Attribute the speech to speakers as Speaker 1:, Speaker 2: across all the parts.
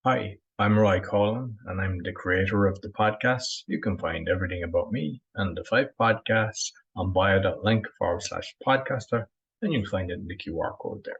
Speaker 1: Hi, I'm Roy Collin, and I'm the creator of the podcast. You can find everything about me and the 5 podcasts on bio.link/podcaster, and you'll find it in the QR code there.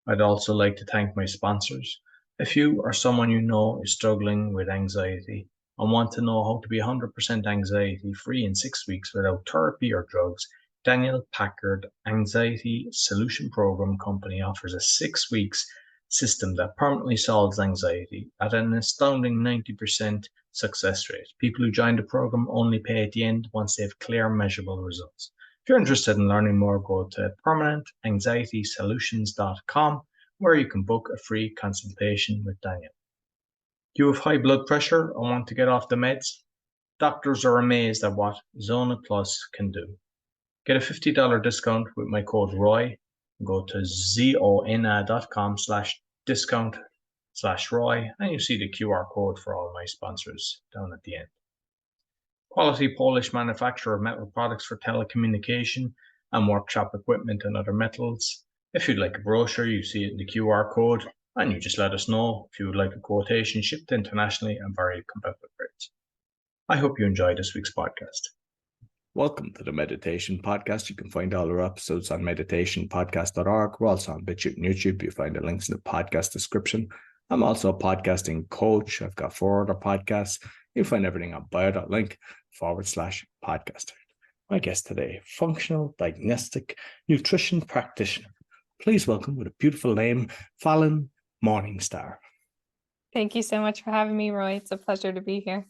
Speaker 1: I'd also like to thank my sponsors. If you or someone you know is struggling with anxiety and want to know how to be 100% anxiety free in 6 weeks without therapy or drugs, Daniel Packard Anxiety Solution Program Company offers a 6 weeks system that permanently solves anxiety at an astounding 90% success rate. People who join the program only pay at the end once they have clear, measurable results. If you're interested in learning more, go to permanentanxietysolutions.com, where you can book a free consultation with Daniel. Do you have high blood pressure and want to get off the meds? Doctors are amazed at what Zona Plus can do. Get a $50 discount with my code ROY. Go to zona.com/discount/ROY, and you see the QR code for all my sponsors down at the end. Quality Polish manufacturer of metal products for telecommunication and workshop equipment and other metals. If you'd like a brochure, you see it in the QR code, and you just let us know if you would like a quotation shipped internationally and very competitive rates. I hope you enjoyed this week's podcast.
Speaker 2: Welcome to the Meditation Podcast. You can find all our episodes on meditationpodcast.org. We're also on BitChute and YouTube. You find the links in the podcast description. I'm also a podcasting coach. I've got 4 other podcasts. You'll find everything on bio.link/podcaster. My guest today, Functional Diagnostic Nutrition Practitioner. Please welcome, with a beautiful name, Falyn Morningstar.
Speaker 3: Thank you so much for having me, Roy. It's a pleasure to be here.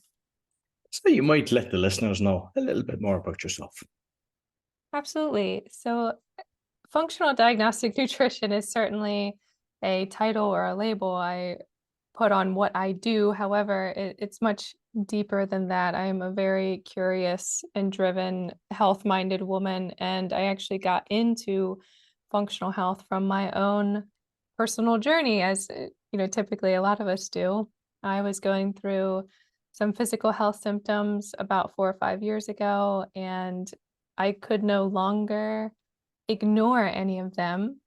Speaker 2: So you might let the listeners know a little bit more about yourself.
Speaker 3: Absolutely. So functional diagnostic nutrition is certainly a title or a label I put on what I do. However, it's much deeper than that. I am a very curious and driven, health-minded woman, and I actually got into functional health from my own personal journey, as typically a lot of us do. I was going through some physical health symptoms about 4 or 5 years ago, and I could no longer ignore any of them,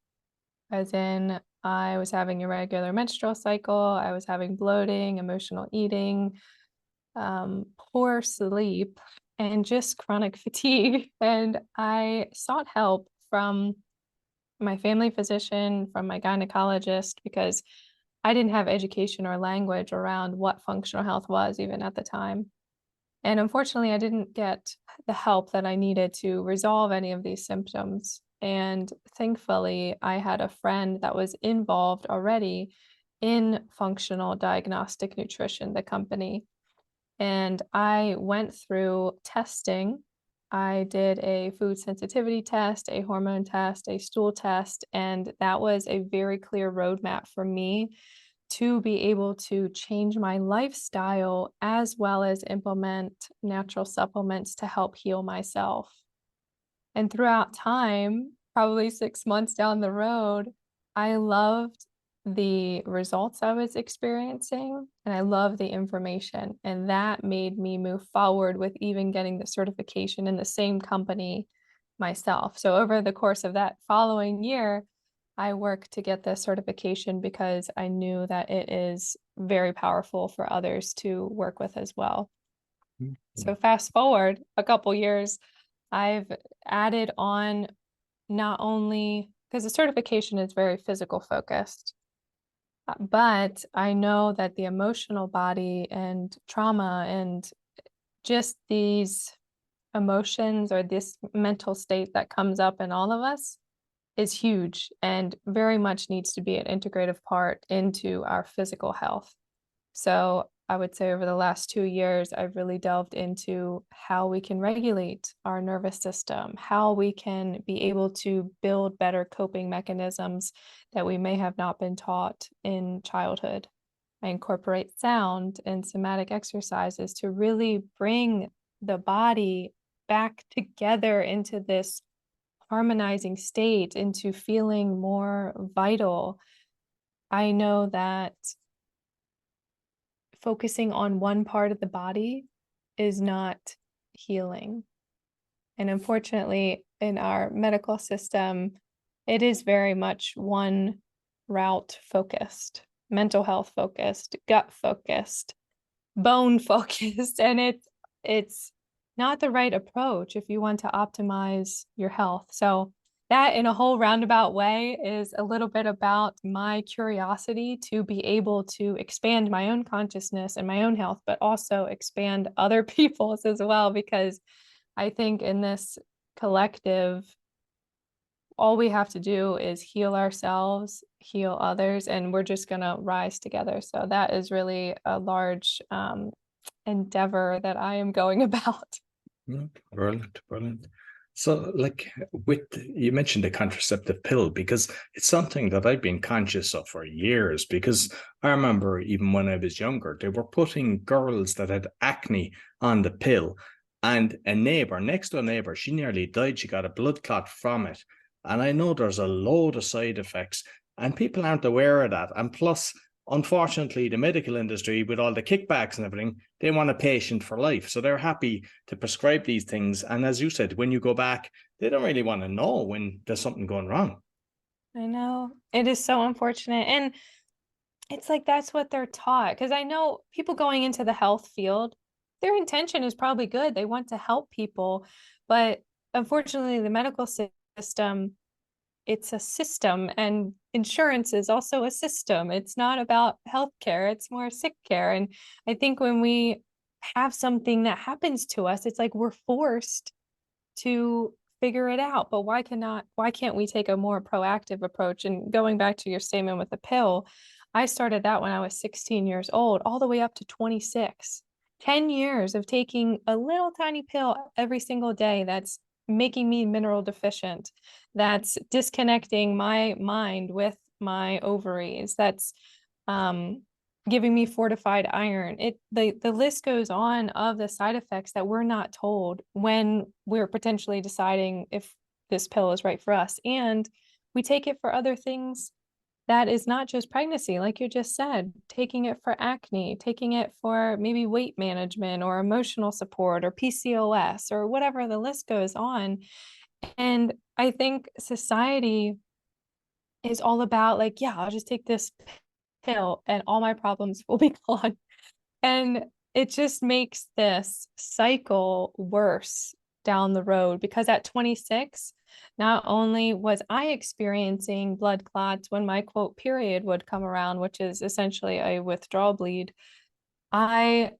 Speaker 3: as in I was having irregular menstrual cycle, I was having bloating, emotional eating, poor sleep, and just chronic fatigue. And I sought help from my family physician, from my gynecologist, because I didn't have education or language around what functional health was even at the time. And unfortunately, I didn't get the help that I needed to resolve any of these symptoms. And thankfully, I had a friend that was involved already in Functional Diagnostic Nutrition, the company. And I went through testing. I did a food sensitivity test, a hormone test, a stool test, and that was a very clear roadmap for me to be able to change my lifestyle as well as implement natural supplements to help heal myself. And throughout time, probably 6 months down the road, I loved the results I was experiencing, and I loved the information. And that made me move forward with even getting the certification in the same company myself. So over the course of that following year, I worked to get the certification because I knew that it is very powerful for others to work with as well.
Speaker 2: Mm-hmm.
Speaker 3: So fast forward a couple years, I've added on not only because the certification is very physical focused, but I know that the emotional body and trauma and just these emotions or this mental state that comes up in all of us is huge and very much needs to be an integrative part into our physical health. So I would say over the last 2 years, I've really delved into how we can regulate our nervous system, how we can be able to build better coping mechanisms that we may have not been taught in childhood. I incorporate sound and somatic exercises to really bring the body back together into this harmonizing state, into feeling more vital. I know that focusing on one part of the body is not healing. And unfortunately, in our medical system, it is very much one route focused. mental health focused, gut focused, bone focused, and it's not the right approach if you want to optimize your health. So that, in a whole roundabout way, is a little bit about my curiosity to be able to expand my own consciousness and my own health, but also expand other people's as well, because I think in this collective, all we have to do is heal ourselves, heal others, and we're just going to rise together. So that is really a large endeavor that I am going about.
Speaker 2: Brilliant, brilliant. So, like, you mentioned the contraceptive pill, because it's something that I've been conscious of for years, because I remember even when I was younger, they were putting girls that had acne on the pill, and a neighbor, next to a neighbor, she nearly died. She got a blood clot from it. And I know there's a load of side effects, and people aren't aware of that. And plus, unfortunately, the medical industry, with all the kickbacks and everything, they want a patient for life. So they're happy to prescribe these things. And as you said, when you go back, they don't really want to know when there's something going wrong.
Speaker 3: I know. It is so unfortunate. And it's like that's what they're taught. Because I know people going into the health field, their intention is probably good. They want to help people. But unfortunately, the medical system, it's a system, and insurance is also a system. It's not about healthcare, it's more sick care. And I think when we have something that happens to us, it's like we're forced to figure it out. But why can't we take a more proactive approach? And going back to your statement with the pill, I started that when I was 16 years old, all the way up to 26. 10 years of taking a little tiny pill every single day that's making me mineral deficient, that's disconnecting my mind with my ovaries, that's giving me fortified iron. The list goes on of the side effects that we're not told when we're potentially deciding if this pill is right for us. And we take it for other things that is not just pregnancy, like you just said, taking it for acne, taking it for maybe weight management or emotional support or PCOS or whatever, the list goes on. And I think society is all about like, yeah, I'll just take this pill and all my problems will be gone. And it just makes this cycle worse down the road, because at 26, not only was I experiencing blood clots when my quote period would come around, which is essentially a withdrawal bleed, I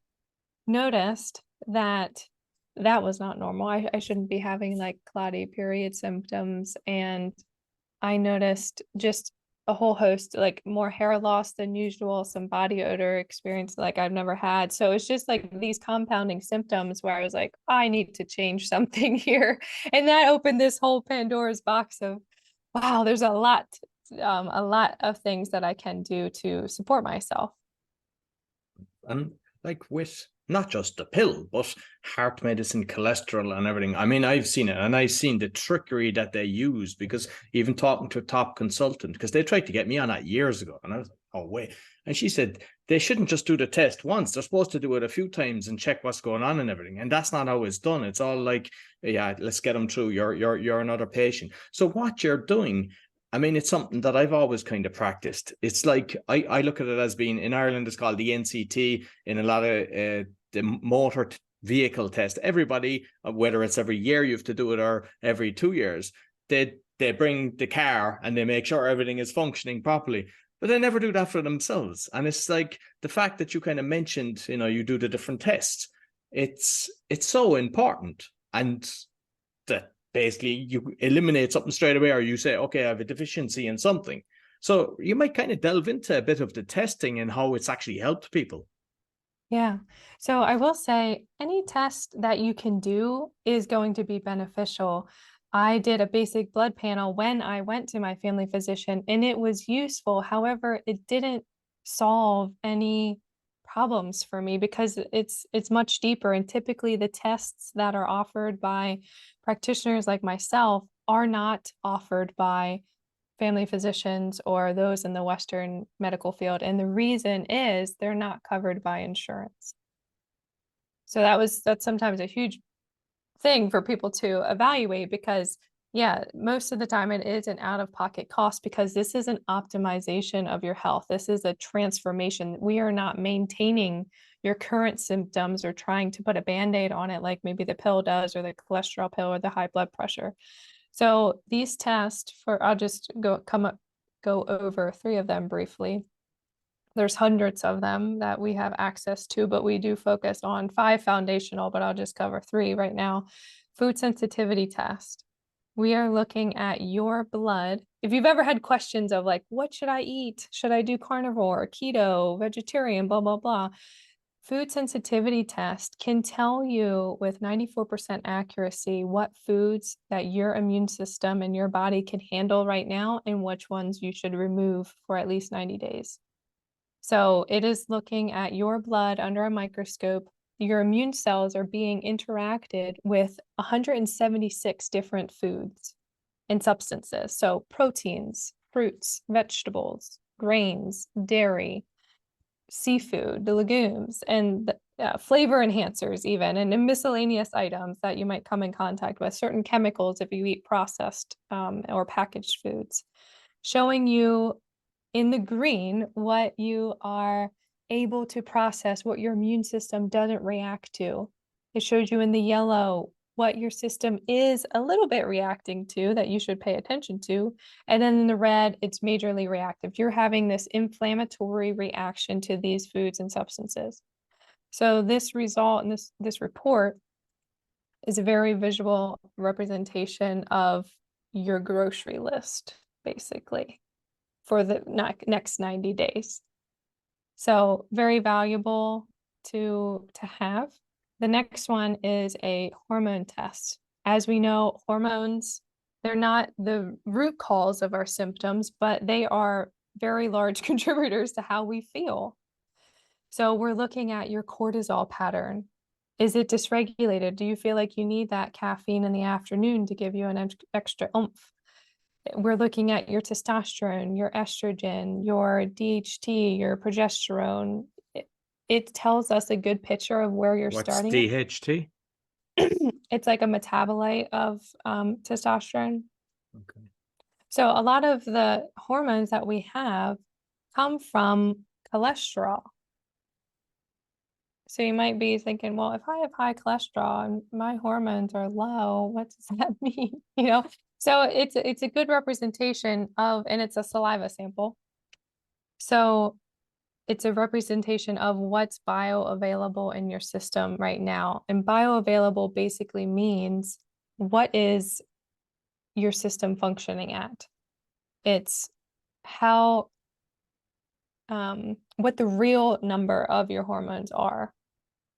Speaker 3: noticed that that was not normal. I shouldn't be having like clotty period symptoms. And I noticed just a whole host, like more hair loss than usual, some body odor experience like I've never had. So it's just like these compounding symptoms where I was like, I need to change something here. And that opened this whole Pandora's box of, wow, there's a lot of things that I can do to support myself.
Speaker 2: And like with not just the pill, but heart medicine, cholesterol and everything. I mean, I've seen it, and I've seen the trickery that they use, because even talking to a top consultant, because they tried to get me on that years ago, and I was like, oh, wait. And she said, they shouldn't just do the test once. They're supposed to do it a few times and check what's going on and everything. And that's not how it's done. It's all like, yeah, let's get them through. You're another patient. So what you're doing, I mean, it's something that I've always kind of practiced. It's like, I look at it as being, in Ireland, it's called the NCT. In a lot of the motor vehicle test, everybody, whether it's every year you have to do it or every 2 years, they bring the car and they make sure everything is functioning properly, but they never do that for themselves. And it's like the fact that you kind of mentioned, you do the different tests. It's so important. And that basically you eliminate something straight away, or you say, okay, I have a deficiency in something. So you might kind of delve into a bit of the testing and how it's actually helped people.
Speaker 3: Yeah. So I will say any test that you can do is going to be beneficial. I did a basic blood panel when I went to my family physician, and it was useful. However, it didn't solve any problems for me because it's much deeper. And typically the tests that are offered by practitioners like myself are not offered by family physicians or those in the Western medical field. And the reason is they're not covered by insurance. So that's sometimes a huge thing for people to evaluate, because Yeah, most of the time it is an out-of-pocket cost because this is an optimization of your health. This is a transformation. We are not maintaining your current symptoms or trying to put a Band-Aid on it like maybe the pill does, or the cholesterol pill, or the high blood pressure. So these tests I'll just go over 3 of them briefly. There's hundreds of them that we have access to, but we do focus on 5 foundational, but I'll just cover 3 right now. Food sensitivity test. We are looking at your blood. If you've ever had questions of like, what should I eat? Should I do carnivore, keto, vegetarian, blah, blah, blah. Food sensitivity test can tell you with 94% accuracy what foods that your immune system and your body can handle right now and which ones you should remove for at least 90 days. So it is looking at your blood under a microscope. Your immune cells are being interacted with 176 different foods and substances. So proteins, fruits, vegetables, grains, dairy, seafood, the legumes, and flavor enhancers even, and miscellaneous items that you might come in contact with, certain chemicals if you eat processed or packaged foods, showing you in the green what you are able to process, what your immune system doesn't react to. It shows you in the yellow what your system is a little bit reacting to that you should pay attention to. And then in the red, it's majorly reactive. You're having this inflammatory reaction to these foods and substances. So this result and this report is a very visual representation of your grocery list, basically, for the next 90 days. So very valuable to have. The next one is a hormone test. As we know, hormones, they're not the root cause of our symptoms, but they are very large contributors to how we feel. So we're looking at your cortisol pattern. Is it dysregulated? Do you feel like you need that caffeine in the afternoon to give you an extra oomph? We're looking at your testosterone, your estrogen, your DHT, your progesterone. It tells us a good picture of where you're starting.
Speaker 2: What's DHT?
Speaker 3: It's like a metabolite of testosterone.
Speaker 2: Okay.
Speaker 3: So a lot of the hormones that we have come from cholesterol. So you might be thinking, well, if I have high cholesterol and my hormones are low, what does that mean? So it's a good representation of, and it's a saliva sample. So it's a representation of what's bioavailable in your system right now. And bioavailable basically means what is your system functioning at. It's how, what the real number of your hormones are.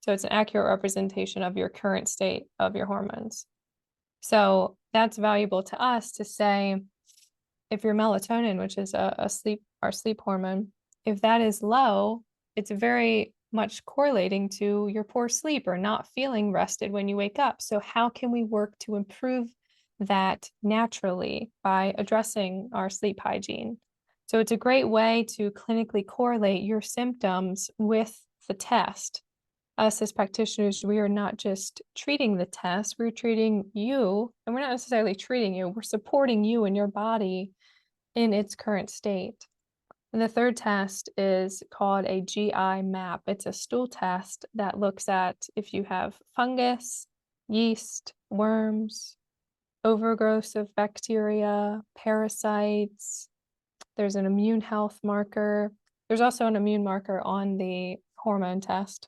Speaker 3: So it's an accurate representation of your current state of your hormones. So that's valuable to us to say, if your melatonin, which is our sleep hormone, if that is low, it's very much correlating to your poor sleep or not feeling rested when you wake up. So how can we work to improve that naturally by addressing our sleep hygiene? So it's a great way to clinically correlate your symptoms with the test. Us as practitioners, we are not just treating the test, we're treating you, and we're not necessarily treating you, we're supporting you and your body in its current state. And the third test is called a GI map. It's a stool test that looks at if you have fungus, yeast, worms, overgrowth of bacteria, parasites. There's an immune health marker. There's also an immune marker on the hormone test.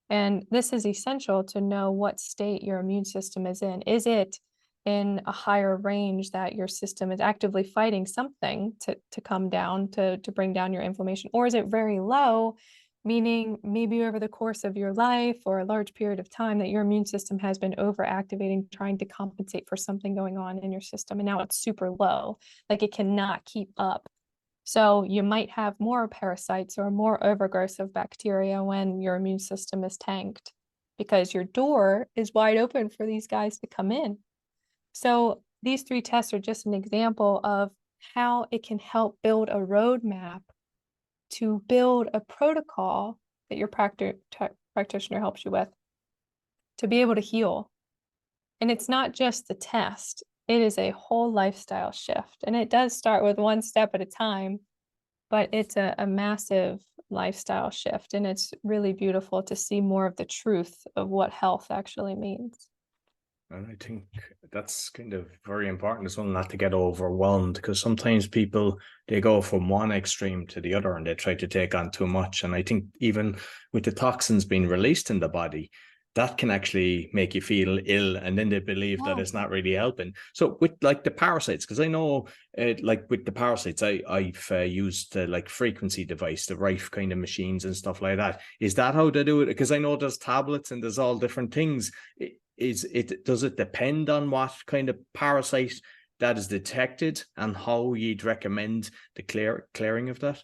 Speaker 3: And this is essential to know what state your immune system is in. Is it in a higher range that your system is actively fighting something to come down, to bring down your inflammation? Or is it very low, meaning maybe over the course of your life or a large period of time that your immune system has been overactivating, trying to compensate for something going on in your system, and now it's super low, like it cannot keep up. So you might have more parasites or more overgrowth of bacteria when your immune system is tanked because your door is wide open for these guys to come in. So these 3 tests are just an example of how it can help build a roadmap to build a protocol that your practitioner helps you with to be able to heal. And it's not just the test. it is a whole lifestyle shift. And it does start with one step at a time, but it's a massive lifestyle shift. And it's really beautiful to see more of the truth of what health actually means.
Speaker 2: And I think that's kind of very important as well, not to get overwhelmed, because sometimes people, they go from one extreme to the other and they try to take on too much. And I think even with the toxins being released in the body, that can actually make you feel ill, and then they believe that it's not really helping. So with like the parasites, because I know like with the parasites, I've used the like frequency device, the Rife kind of machines and stuff like that. Is that how they do it? Because I know there's tablets and there's all different things. Does it depend on what kind of parasite that is detected and how you'd recommend the clearing of that?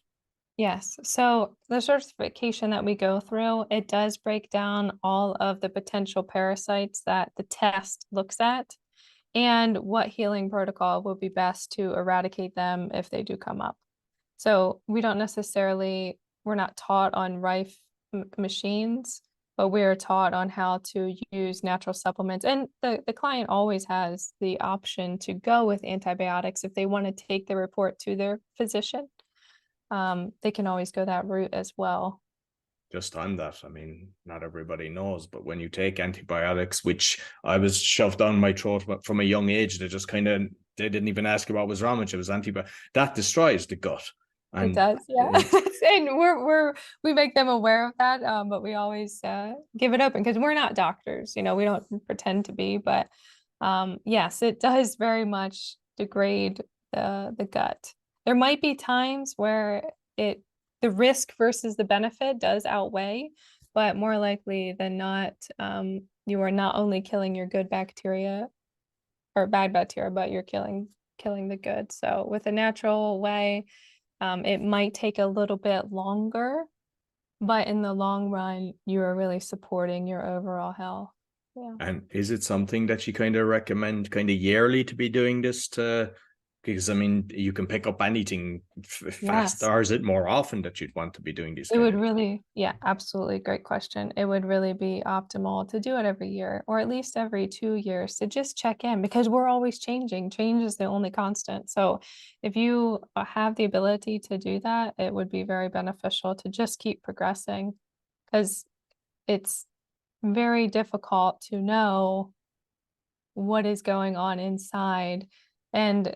Speaker 3: Yes. So the certification that we go through, it does break down all of the potential parasites that the test looks at and what healing protocol would be best to eradicate them if they do come up. So we're not taught on Rife machines, but we're taught on how to use natural supplements. And the client always has the option to go with antibiotics if they want to take the report to their physician. They can always go that route as well.
Speaker 2: Just on that, I mean, not everybody knows, but when you take antibiotics, which I was shoved down my throat from a young age, they didn't even ask you what was wrong with you. It was antibiotic that destroys the gut.
Speaker 3: It does, yeah. And we make them aware of that, but we always give it open because we're not doctors, we don't pretend to be, but yes, it does very much degrade the gut. There might be times where the risk versus the benefit does outweigh, but more likely than not, you are not only killing your good bacteria or bad bacteria, but you're killing the good. So with a natural way, it might take a little bit longer, but in the long run, you are really supporting your overall health. Yeah.
Speaker 2: And is it something that you kind of recommend kind of yearly to be doing this because I mean, you can pick up anything fast,
Speaker 3: Yes.
Speaker 2: or is it more often that you'd want to be doing these?
Speaker 3: It would really, yeah, absolutely. Great question. It would really be optimal to do it every year or at least every 2 years to just check in because we're always changing. Change is the only constant. So if you have the ability to do that, it would be very beneficial to just keep progressing because it's very difficult to know what is going on inside. And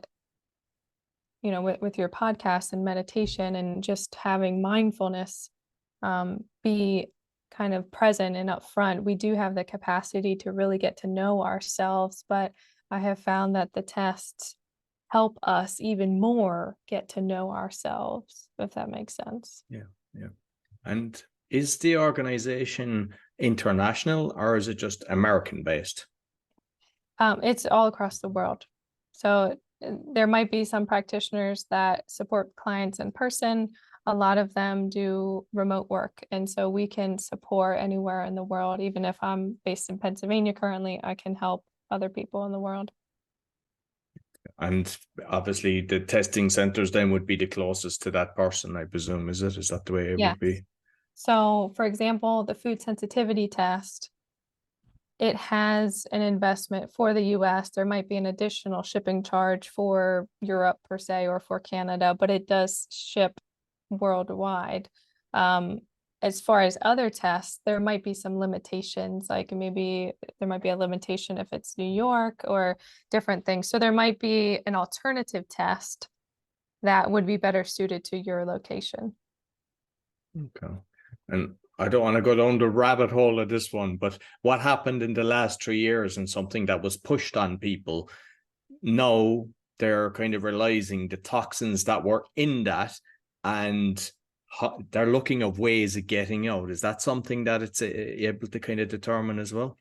Speaker 3: with your podcast and meditation and just having mindfulness be kind of present and upfront, we do have the capacity to really get to know ourselves. But I have found that the tests help us even more get to know ourselves, if that makes sense.
Speaker 2: Yeah. And is the organization international or is it just American based?
Speaker 3: It's all across the world. So there might be some practitioners that support clients in person. A lot of them do remote work. And so we can support anywhere in the world. Even if I'm based in Pennsylvania currently, I can help other people in the world.
Speaker 2: And obviously the testing centers then would be the closest to that person, I presume, is it? Is that the way it would be?
Speaker 3: So for example, the food sensitivity test, it has an investment for the US. There might be an additional shipping charge for Europe per se, or for Canada, but it does ship worldwide. As far as other tests, there might be some limitations, like maybe there might be a limitation if it's New York or different things. So there might be an alternative test that would be better suited to your location.
Speaker 2: Okay. And I don't want to go down the rabbit hole of this one, but what happened in the last 3 years and something that was pushed on people, now they're kind of realizing the toxins that were in that and they're looking at ways of getting out. Is that something that it's able to kind of determine as well?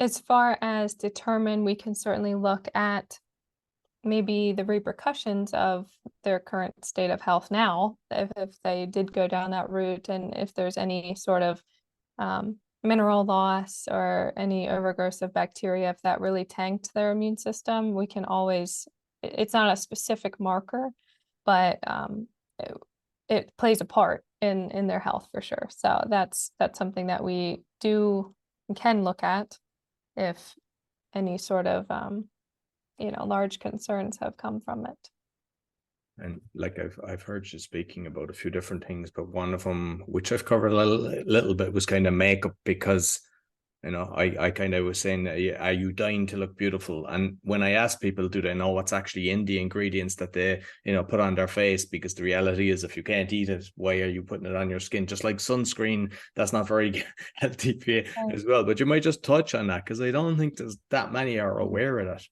Speaker 3: As far as determine, we can certainly look at maybe the repercussions of their current state of health now, if they did go down that route, and if there's any sort of mineral loss or any overgrowth of bacteria, if that really tanked their immune system, we can always, it's not a specific marker, but it plays a part in their health for sure. So that's something that we can look at if any sort of large concerns have come from it.
Speaker 2: And like I've heard you speaking about a few different things, but one of them, which I've covered a little bit, was kind of makeup, because I kind of was saying, are you dying to look beautiful? And when I ask people, do they know what's actually in the ingredients that they put on their face? Because the reality is, if you can't eat it, why are you putting it on your skin? Just like sunscreen, that's not very healthy for you as well. But you might just touch on that, because I don't think there's that many are aware of that.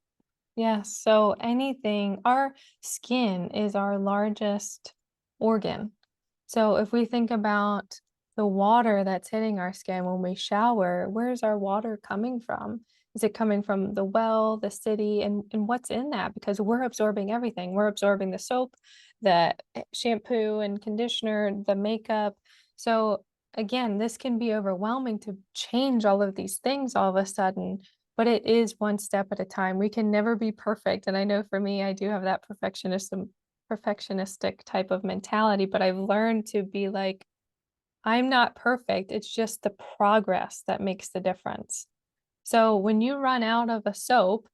Speaker 3: Yes. So our skin is our largest organ. So if we think about the water that's hitting our skin when we shower, where's our water coming from? Is it coming from the well, the city, and what's in that? Because we're absorbing everything. We're absorbing the soap, the shampoo and conditioner, the makeup. So again, this can be overwhelming to change all of these things all of a sudden. But it is one step at a time. We can never be perfect. And I know for me, I do have that perfectionistic type of mentality, but I've learned to be like, I'm not perfect. It's just the progress that makes the difference. So when you run out of a soap,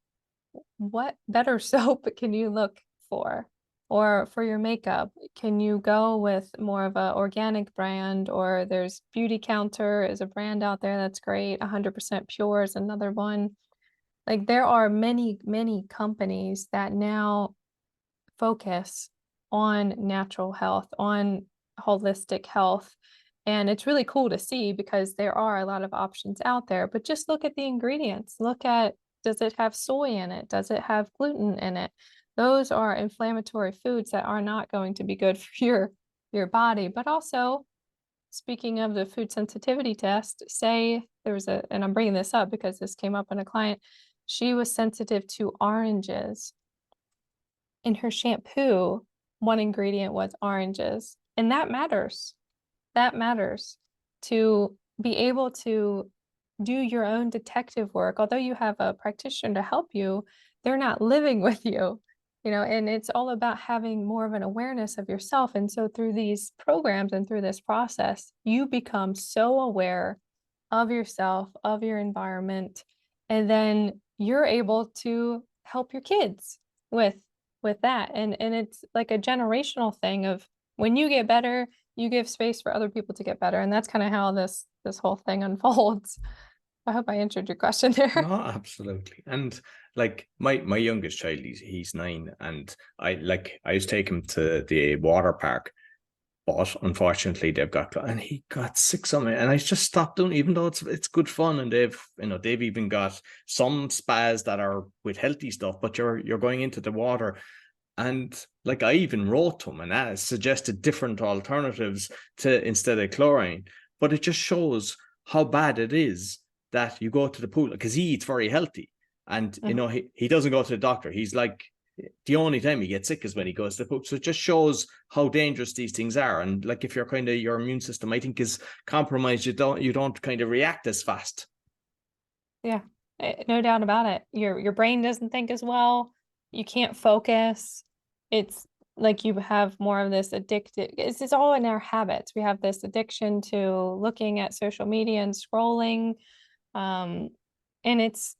Speaker 3: what better soap can you look for? Or for your makeup, can you go with more of an organic brand? Or there's Beauty Counter is a brand out there that's great. 100% Pure is another one. Like there are many, many companies that now focus on natural health, on holistic health. And it's really cool to see, because there are a lot of options out there. But just look at the ingredients. Look at, does it have soy in it? Does it have gluten in it? Those are inflammatory foods that are not going to be good for your body. But also, speaking of the food sensitivity test, say there was and I'm bringing this up because this came up in a client, she was sensitive to oranges. In her shampoo, one ingredient was oranges. And that matters. That matters to be able to do your own detective work. Although you have a practitioner to help you, they're not living with you, and it's all about having more of an awareness of yourself. And so through these programs and through this process, you become so aware of yourself, of your environment, and then you're able to help your kids with that. And it's like a generational thing of, when you get better, you give space for other people to get better. And that's kind of how this whole thing unfolds. I hope I answered your question there.
Speaker 2: No, absolutely. And like my youngest child, he's 9, and I used to take him to the water park, but unfortunately and he got sick somewhere, and I just stopped doing it, even though it's good fun, and they've even got some spas that are with healthy stuff, but you're going into the water. And like I even wrote to him and suggested different alternatives to instead of chlorine. But it just shows how bad it is that you go to the pool, because he eats very healthy. And, he doesn't go to the doctor. He's like, the only time he gets sick is when he goes to the pool. So it just shows how dangerous these things are. And like, if your immune system, I think, is compromised, you don't kind of react as fast.
Speaker 3: Yeah, no doubt about it. Your brain doesn't think as well. You can't focus. It's like you have more of this addictive. It's all in our habits. We have this addiction to looking at social media and scrolling. And it's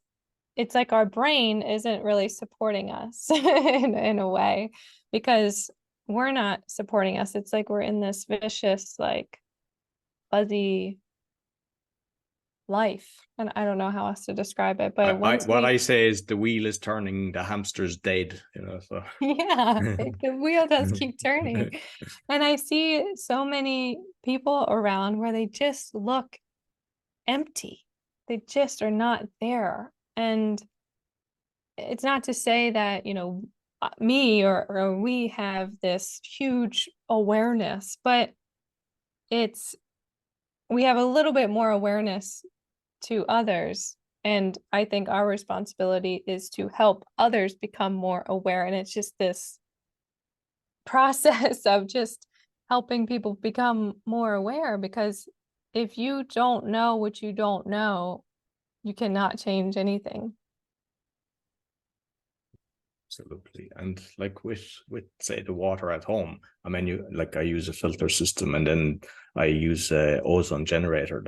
Speaker 3: like our brain isn't really supporting us in a way, because we're not supporting us. It's like we're in this vicious, like fuzzy life. And I don't know how else to describe it, but
Speaker 2: what I say is the wheel is turning, the hamster's dead, so.
Speaker 3: Yeah, the wheel does keep turning. And I see so many people around where they just look empty. They just are not there. And it's not to say that, me or we have this huge awareness, but we have a little bit more awareness to others. And I think our responsibility is to help others become more aware. And it's just this process of just helping people become more aware, because if you don't know what you don't know, you cannot change anything.
Speaker 2: Absolutely. And like with say the water at home, I mean, I use a filter system, and then I use a ozone generator.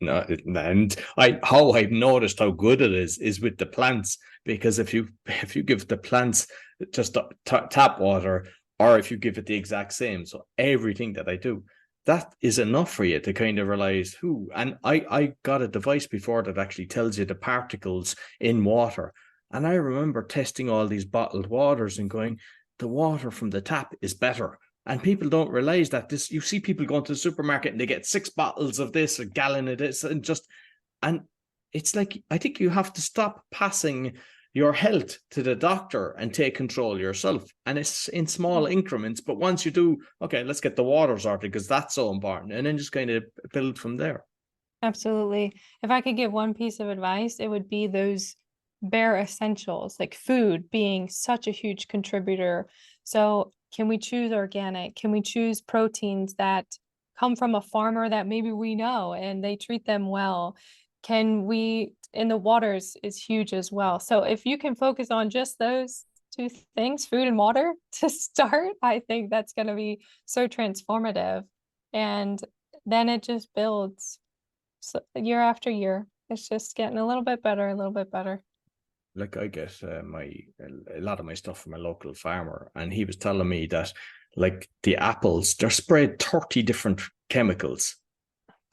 Speaker 2: No, and how I've noticed how good it is with the plants, because if you give the plants just tap water, or if you give it the exact same, so everything that I do, that is enough for you to kind of realize who. And I got a device before that actually tells you the particles in water, and I remember testing all these bottled waters and going, the water from the tap is better. And people don't realize that this, you see people going to the supermarket and they get 6 bottles of this, a gallon of this, and it's like, I think you have to stop passing your health to the doctor and take control yourself. And it's in small increments. But once you do, okay, let's get the water sorted because that's so important. And then just kind of build from there.
Speaker 3: Absolutely. If I could give one piece of advice, it would be those bare essentials, like food being such a huge contributor. So can we choose organic? Can we choose proteins that come from a farmer that maybe we know and they treat them well? Can we, in the waters is huge as well. So if you can focus on just those two things, food and water to start, I think that's going to be so transformative. And then it just builds. So year after year, it's just getting a little bit better, a little bit better.
Speaker 2: Like I get a lot of my stuff from a local farmer, and he was telling me that like the apples, they're sprayed 30 different chemicals,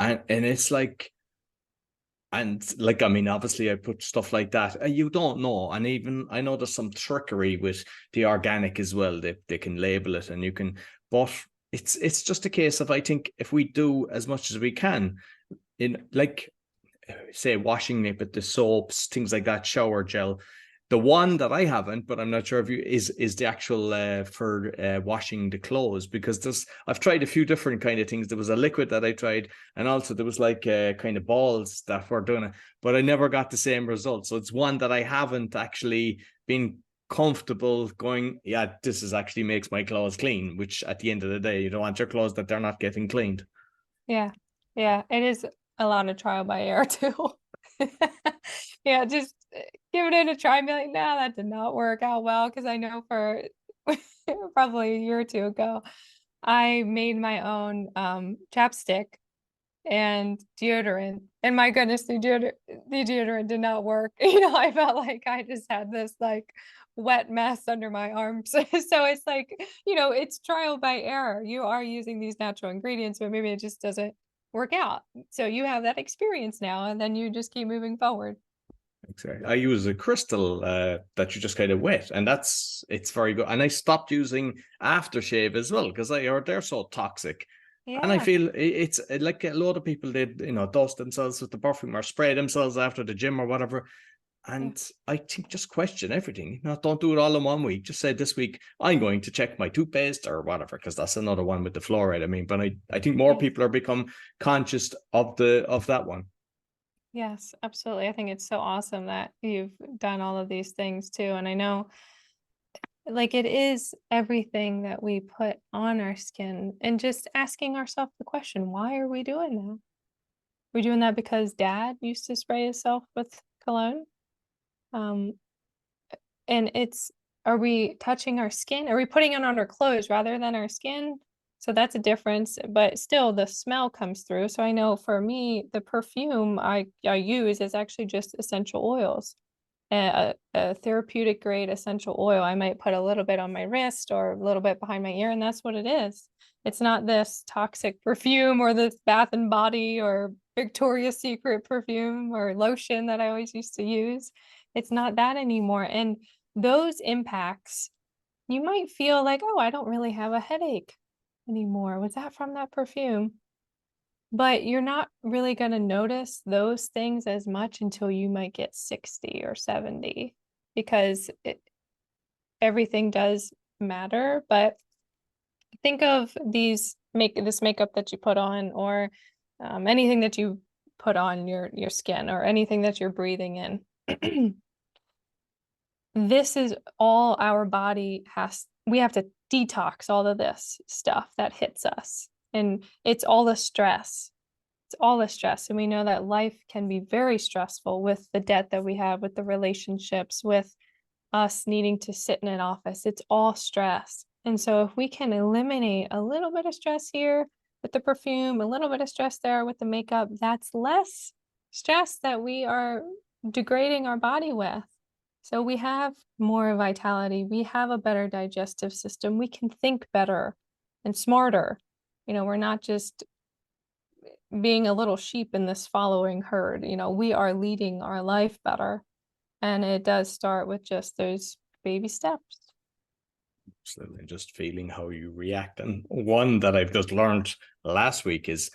Speaker 2: and it's like, and like, I mean, obviously I put stuff like that, you don't know. And even I know there's some trickery with the organic as well. They can label it and you can, but it's just a case of, I think if we do as much as we can in, like, say washing it with the soaps, things like that, shower gel. The one that I haven't, but I'm not sure if you is the actual for washing the clothes, because I've tried a few different kind of things. There was a liquid that I tried, and also there was like kind of balls that were doing it, but I never got the same result. So it's one that I haven't actually been comfortable going, yeah, this is actually makes my clothes clean, which at the end of the day, you don't want your clothes that they're not getting cleaned.
Speaker 3: Yeah. Yeah. It is a lot of trial by error too. Yeah, just give it a try and be like, no, that did not work out well. Cause I know for probably a year or two ago, I made my own chapstick and deodorant. And my goodness, the deodorant did not work. I felt like I just had this like wet mess under my arms. So it's like, it's trial by error. You are using these natural ingredients, but maybe it just doesn't work out. So you have that experience now, and then you just keep moving forward.
Speaker 2: Exactly. I use a crystal that you just kind of wet, and it's very good. And I stopped using aftershave as well because I heard they're so toxic. And I
Speaker 3: Yeah.
Speaker 2: feel it's like a lot of people did, dust themselves with the perfume or spray themselves after the gym or whatever.
Speaker 3: Yeah.
Speaker 2: And I think just question everything. Don't do it all in one week. Just say this week I'm going to check my toothpaste or whatever, because that's another one with the fluoride. I mean, but I think more
Speaker 3: Yes.
Speaker 2: people are become conscious of that one.
Speaker 3: Yes, absolutely. I think it's so awesome that you've done all of these things too. And I know like it is everything that we put on our skin, and just asking ourselves the question, why are we doing that? We're doing that because dad used to spray himself with cologne. Um, and are we touching our skin? Are we putting it on our clothes rather than our skin? So that's a difference, but still the smell comes through. So I know for me, the perfume I use is actually just essential oils, a therapeutic grade essential oil. I might put a little bit on my wrist or a little bit behind my ear, and that's what it is. It's not this toxic perfume or this Bath and Body or Victoria's Secret perfume or lotion that I always used to use. It's not that anymore. And those impacts, you might feel like, oh, I don't really have a headache anymore. Was that from that perfume? But you're not really going to notice those things as much until you might get 60 or 70, because everything does matter. But think of this makeup that you put on, or anything that you put on your skin, or anything that you're breathing in. This is all our body we have to detox all of this stuff that hits us. And it's all the stress. It's all the stress. And we know that life can be very stressful with the debt that we have, with the relationships, with us needing to sit in an office. It's all stress. And so if we can eliminate a little bit of stress here, with the perfume, a little bit of stress there with the makeup. That's less stress that we are degrading our body with. So we have more vitality. We have a better digestive system. We can think better and smarter. We're not just being a little sheep in this following herd. We are leading our life better. And it does start with just those baby steps.
Speaker 2: Absolutely. Just feeling how you react. And one that I've just learned last week is,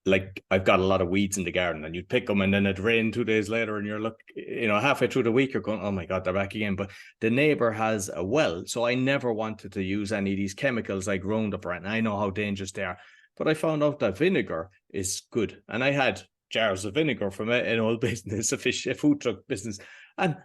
Speaker 2: like, I've got a lot of weeds in the garden, and you'd pick them and then it'd rain 2 days later and you're halfway through the week, you're going, oh my God, they're back again. But the neighbor has a well. So I never wanted to use any of these chemicals like Roundup, and I know how dangerous they are. But I found out that vinegar is good. And I had jars of vinegar from an old business, a food truck business. And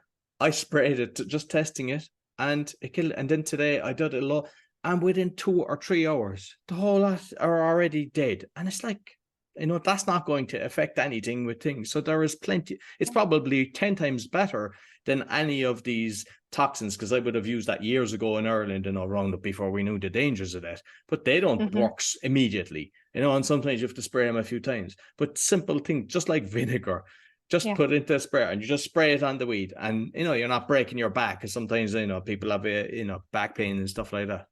Speaker 2: I sprayed it, just testing it. And it killed. And then today I did it a lot. And within 2 or 3 hours, the whole lot are already dead. And it's like, that's not going to affect anything with things. So there is plenty. It's probably 10 times better than any of these toxins, because I would have used that years ago in Ireland, Roundup, before we knew the dangers of that. But they don't work immediately, and sometimes you have to spray them a few times. But simple things, just like vinegar, just put it into a sprayer and you just spray it on the weed, and you're not breaking your back, because sometimes people have back pain and stuff like that.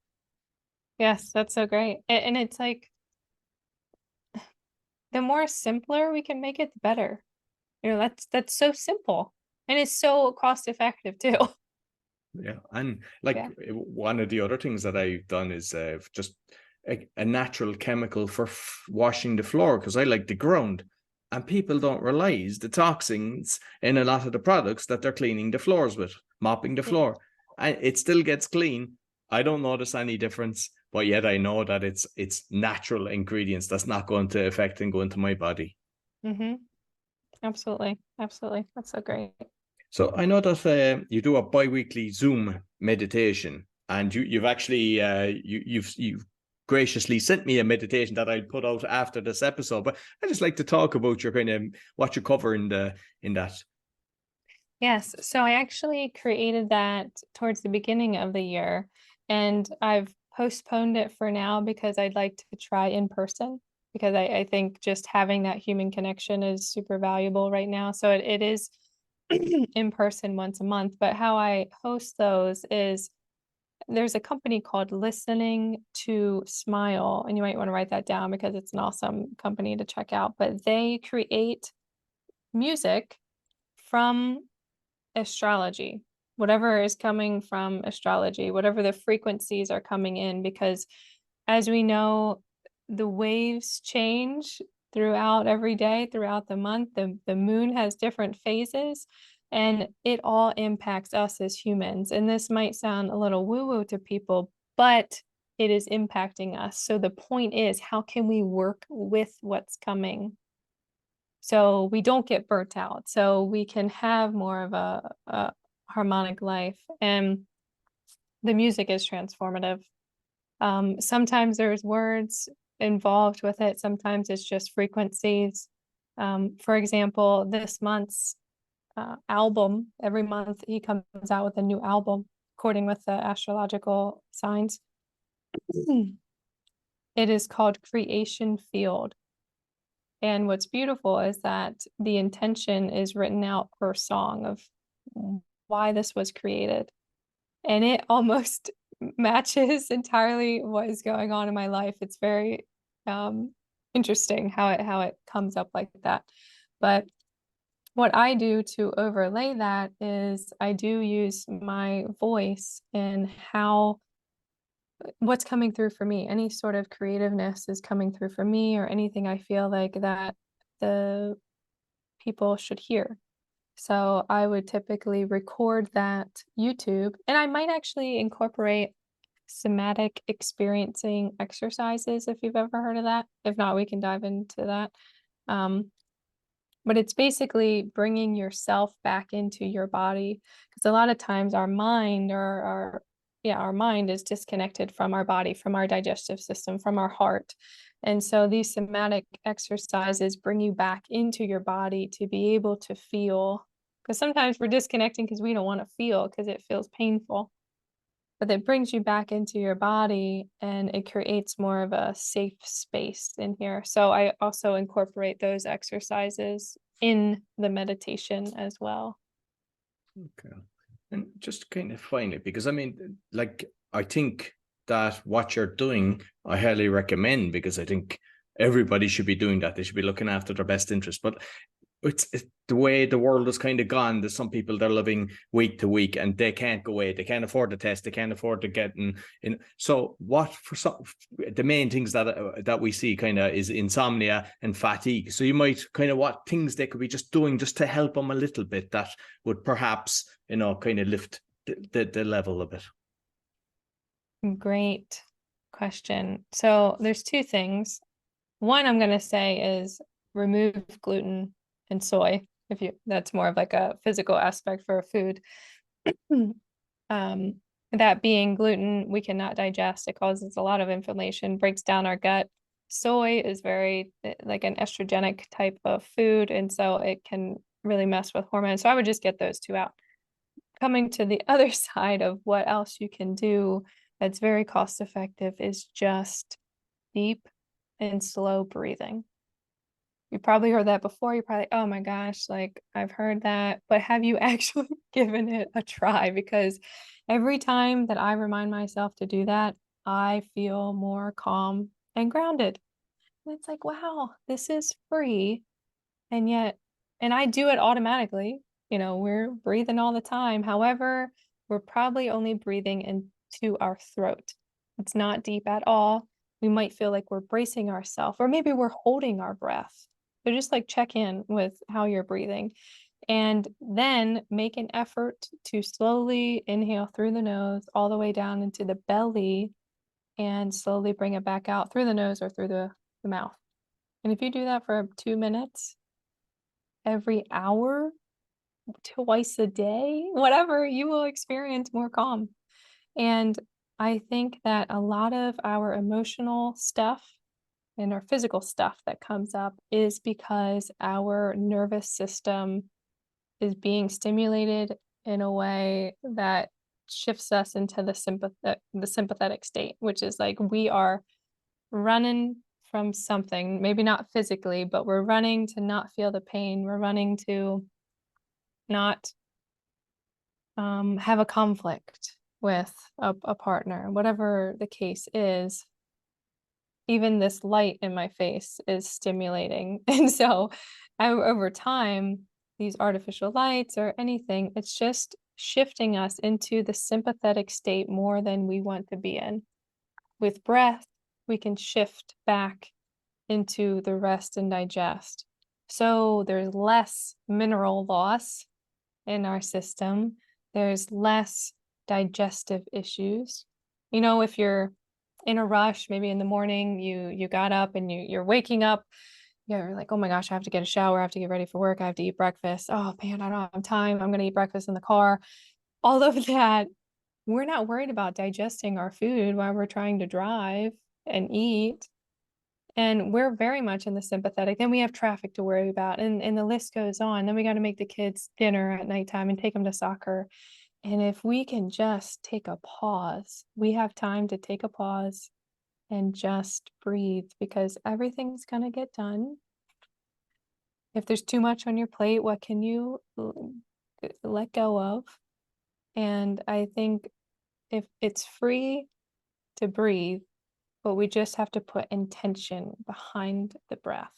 Speaker 3: Yes, that's so great. And it's like, the more simpler we can make it, the better. That's so simple, and it's so cost effective too.
Speaker 2: Yeah. And one of the other things that I've done is just a natural chemical for washing the floor, because I like the ground, and people don't realize the toxins in a lot of the products that they're cleaning the floors with, mopping the floor, and it still gets clean. I don't notice any difference, but yet I know that it's natural ingredients that's not going to affect and go into my body.
Speaker 3: Absolutely. That's so great.
Speaker 2: So I know that you do a bi-weekly Zoom meditation, and you've actually you've graciously sent me a meditation that I'll put out after this episode. But I just like to talk about your kind of what you cover in that.
Speaker 3: Yes. So I actually created that towards the beginning of the year, and I've postponed it for now because I'd like to try in person, because I think just having that human connection is super valuable right now. So it is in person once a month. But how I host those is, there's a company called Listening to Smile, and you might want to write that down because it's an awesome company to check out. But they create music from astrology, whatever is coming from astrology, whatever the frequencies are coming in, because as we know, the waves change throughout every day, throughout the month. The moon has different phases, and it all impacts us as humans. And this might sound a little woo-woo to people, but it is impacting us. So the point is, how can we work with what's coming so we don't get burnt out, so we can have more of a harmonic life? And the music is transformative. Sometimes there's words involved with it. Sometimes it's just frequencies. For example, this month's album, every month he comes out with a new album according with the astrological signs. It is called Creation Field. And what's beautiful is that the intention is written out per song of why this was created. And it almost matches entirely what is going on in my life. It's very interesting how it comes up like that. But what I do to overlay that is I do use my voice and what's coming through for me. Any sort of creativeness is coming through for me, or anything I feel like that the people should hear. So I would typically record that YouTube, and I might actually incorporate somatic experiencing exercises, if you've ever heard of that. If not, we can dive into that. But it's basically bringing yourself back into your body, because a lot of times our mind our mind is disconnected from our body, from our digestive system, from our heart. And so these somatic exercises bring you back into your body to be able to feel, because sometimes we're disconnecting because we don't want to feel, because it feels painful. but it brings you back into your body and it creates more of a safe space in here. So I also incorporate those exercises in the meditation as well.
Speaker 2: Okay. And just kind of finally, because I mean, like, I think that what you're doing, I highly recommend, because I think everybody should be doing that. They should be looking after their best interest. But it's the way the world has kind of gone. There's some people that are living week to week and they can't go away. They can't afford the test. They can't afford to get in. So what for some, the main things that we see kind of is insomnia and fatigue. So you might kind of, what things they could be just doing just to help them a little bit that would perhaps, kind of lift the level a bit.
Speaker 3: Great question. So there's two things. One I'm going to say is remove gluten and soy, that's more of like a physical aspect for a food. That being gluten, we cannot digest. It causes a lot of inflammation, breaks down our gut. Soy is very like an estrogenic type of food, and so it can really mess with hormones. So I would just get those two out. Coming to the other side of what else you can do that's very cost effective is just deep and slow breathing. You probably heard that before. You're probably, oh my gosh, like I've heard that, but have you actually given it a try? Because every time that I remind myself to do that, I feel more calm and grounded. And it's like, wow, this is free. And yet, and I do it automatically. We're breathing all the time. However, we're probably only breathing into our throat. It's not deep at all. We might feel like we're bracing ourselves, or maybe we're holding our breath. So just like check in with how you're breathing, and then make an effort to slowly inhale through the nose all the way down into the belly and slowly bring it back out through the nose or through the mouth. And if you do that for 2 minutes every hour, twice a day, whatever, you will experience more calm. And I think that a lot of our emotional stuff and our physical stuff that comes up is because our nervous system is being stimulated in a way that shifts us into the sympathetic state, which is like we are running from something, maybe not physically, but we're running to not feel the pain. We're running to not have a conflict with a partner, whatever the case is. Even this light in my face is stimulating. And so over time, these artificial lights or anything, it's just shifting us into the sympathetic state more than we want to be in. With breath, we can shift back into the rest and digest. So there's less mineral loss in our system. There's less digestive issues. If you're in a rush, maybe in the morning, you got up and you're waking up, you're like, oh my gosh, I have to get a shower, I have to get ready for work, I have to eat breakfast. Oh man, I don't have time. I'm going to eat breakfast in the car. All of that, we're not worried about digesting our food while we're trying to drive and eat. And we're very much in the sympathetic. Then we have traffic to worry about, and the list goes on. Then we got to make the kids dinner at nighttime and take them to soccer. And if we can just take a pause, we have time to take a pause and just breathe, because everything's going to get done. If there's too much on your plate, what can you let go of? And I think if it's free to breathe, but we just have to put intention behind the breath.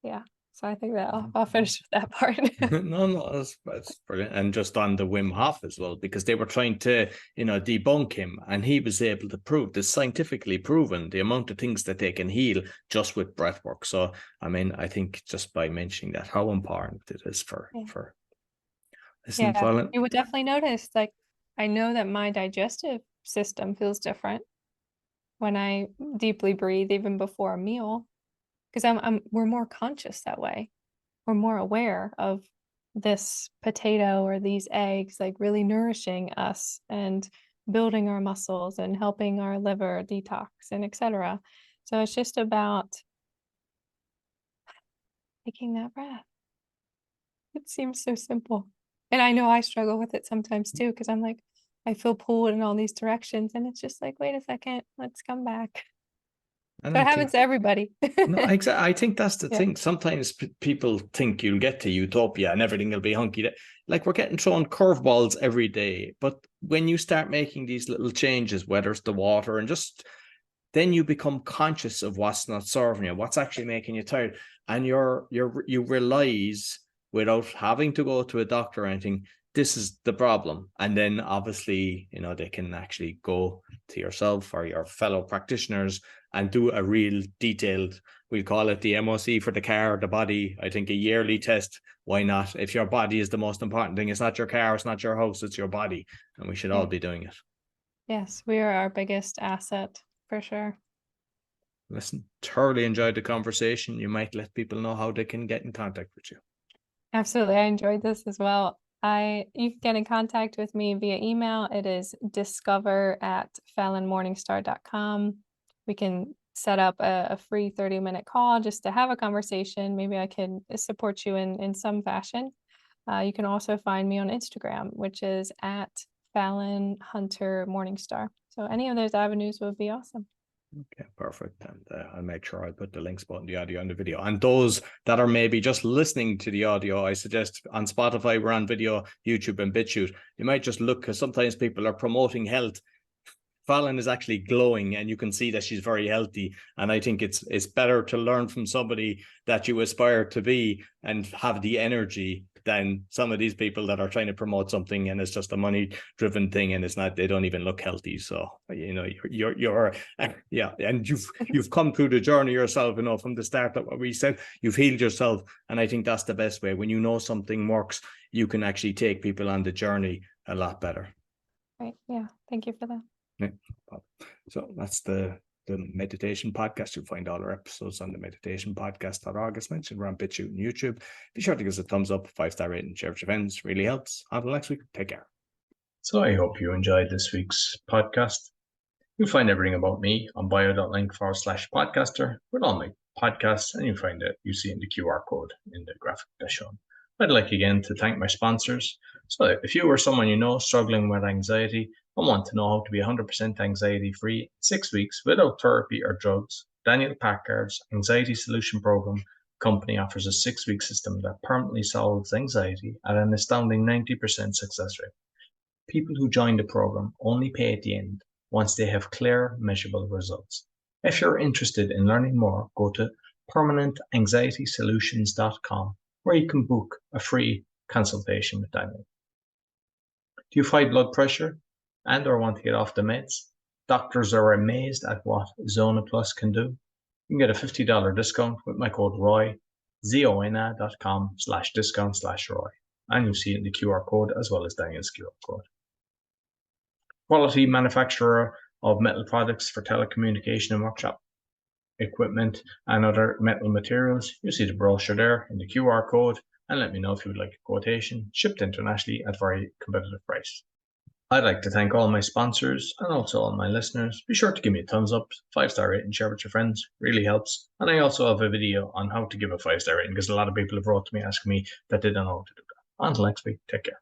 Speaker 3: Yeah. So I think that I'll finish with that part.
Speaker 2: No, that's brilliant. And just on the Wim Hof as well, because they were trying to, debunk him, and he was able to prove this, scientifically proven, the amount of things that they can heal just with breath work. So, I mean, I think just by mentioning that, how important it is for listen, Falyn.
Speaker 3: You would definitely notice, like, I know that my digestive system feels different when I deeply breathe, even before a meal, because we're more conscious that way. We're more aware of this potato or these eggs, like really nourishing us and building our muscles and helping our liver detox and etc. So it's just about taking that breath. It seems so simple. And I know I struggle with it sometimes too, because I'm like, I feel pulled in all these directions, and it's just like, wait a second, let's come back.
Speaker 2: And
Speaker 3: So
Speaker 2: I
Speaker 3: it happens
Speaker 2: think
Speaker 3: to everybody.
Speaker 2: no, exactly. I think that's the
Speaker 3: Yeah.
Speaker 2: thing. Sometimes people think you'll get to utopia and everything will be hunky. Like we're getting thrown curveballs every day, but when you start making these little changes, whether it's the water and just then you become conscious of what's not serving you, what's actually making you tired, and you realize without having to go to a doctor or anything, this is the problem. And then obviously, they can actually go to yourself or your fellow practitioners and do a real detailed, we'll call it the MOC for the car, the body. I think a yearly test. Why not? If your body is the most important thing, it's not your car, it's not your house, it's your body. And we should all be doing it.
Speaker 3: Yes, we are our biggest asset for sure.
Speaker 2: Listen, thoroughly enjoyed the conversation. You might let people know how they can get in contact with you.
Speaker 3: Absolutely. I enjoyed this as well. You can get in contact with me via email. It is discover@falynmorningstar.com. We can set up a free 30-minute call just to have a conversation. Maybe I can support you in some fashion. You can also find me on Instagram, which is @FalynHunterMorningstar. So any of those avenues would be awesome.
Speaker 2: Okay, perfect. And I'll make sure I put the links both in the audio and the video. And those that are maybe just listening to the audio, I suggest on Spotify, we're on video, YouTube and BitChute. You might just look, because sometimes people are promoting health. Falyn is actually glowing and you can see that she's very healthy. And I think it's better to learn from somebody that you aspire to be and have the energy than some of these people that are trying to promote something and it's just a money driven thing and it's not, they don't even look healthy. So, you're yeah. And you've come through the journey yourself, from the start of what we said, you've healed yourself. And I think that's the best way. When you know something works, you can actually take people on the journey a lot better.
Speaker 3: Right. Yeah. Thank you for that.
Speaker 2: Yeah. So that's the meditation podcast. You'll find all our episodes on the meditationpodcast.org. As mentioned, we're on BitChute and YouTube. Be sure to give us a thumbs up, 5-star rating, share with your friends. Really helps. Until next week, take care.
Speaker 1: So I hope you enjoyed this week's podcast. You'll find everything about me on bio.link/podcaster with all my podcasts, and you'll find it you see in the QR code in the graphic that's shown. I'd like again to thank my sponsors. So if you or someone you know struggling with anxiety and want to know how to be 100% anxiety free in 6 weeks without therapy or drugs, Daniel Packard's Anxiety Solution Program company offers a 6-week system that permanently solves anxiety at an astounding 90% success rate. People who join the program only pay at the end once they have clear, measurable results. If you're interested in learning more, go to permanentanxietysolutions.com where you can book a free consultation with Daniel. Do you fight blood pressure and or want to get off the meds? Doctors are amazed at what Zona Plus can do. You can get a $50 discount with my code ROY, zona.com/discount/ROY. And you'll see it in the QR code as well as Daniel's QR code. Quality manufacturer of metal products for telecommunication and workshop equipment and other metal materials. You see the brochure there in the QR code, and let me know if you would like a quotation, shipped internationally at very competitive price. I'd like to thank all my sponsors and also all my listeners. Be sure to give me a thumbs up, 5-star rating, share with your friends, really helps. And I also have a video on how to give a 5-star rating because a lot of people have wrote to me asking me that they don't know how to do that. Until next week, take care.